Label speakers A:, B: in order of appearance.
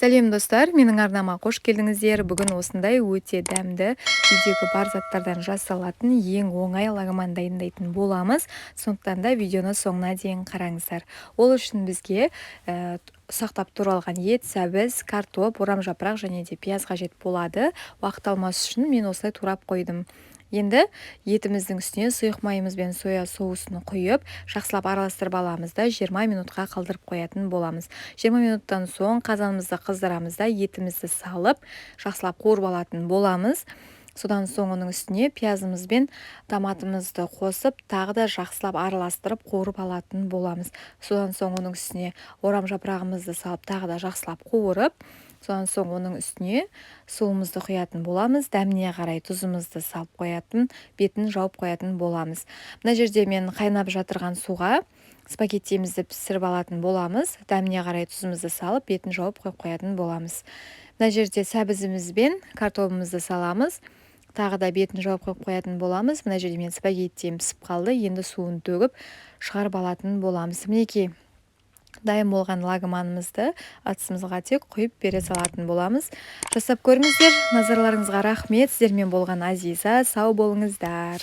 A: Сәлем достар, менің арнама қош келдіңіздер. Бүгін осындай өте дәмді үйдегі бар заттардан жасалатын ең оңай лагман дайындайтын боламыз. Сондықтан да видеоны соңына дейін қараңыздар. Ол үшін бізге сақтап туралған ет, сәбіз, картоп, орам жапырақ және де пияз қажет болады. Уақыт алмас үшін мен осылай турап қойдым. Енді етіміздің үстіне сұйық майымыз бен соя соусын құйып, жақсылап араластырып аламыз да 20 минутқа қалдырып қоятын боламыз. 20 минуттан соң қазанымызды қыздырамыз да етімізді салып, жақсылап қуырып алатын боламыз. Содан соң оның үстіне пиязымыз бен томатымызды қосып, тағы да жақсылап араластырып қуырып алатын боламыз. Содан соң оның үстіне орам жапырағымызды салып, тағы да жақсылап қуырып, содан соң оның үстіне суымызды құятын боламыз. Дәміне қарай тұзымызды салып қоятын, бетін жауып қоятын боламыз. Мына жерде мен қайнап жатырған суға спагеттимізді пісіріп алатын боламыз. Дәміне қарай тұзымызды салып, бетін жауып қоятын боламыз. Мына жерде сәбізіміз бен картопымызды саламыз. Тағы да бетін жауып қоятын боламыз. Мына жерде мен спагеттим пісіп қалды. Енді суын төгіп шығарып алатын боламыз. Мінекей, дайын болған лагманымызды атысымызға тек құйып бере салатын боламыз. Жасап көріңіздер. Назарларыңызға рахмет. Сіздермен болған Азиза. Сау болыңыздар.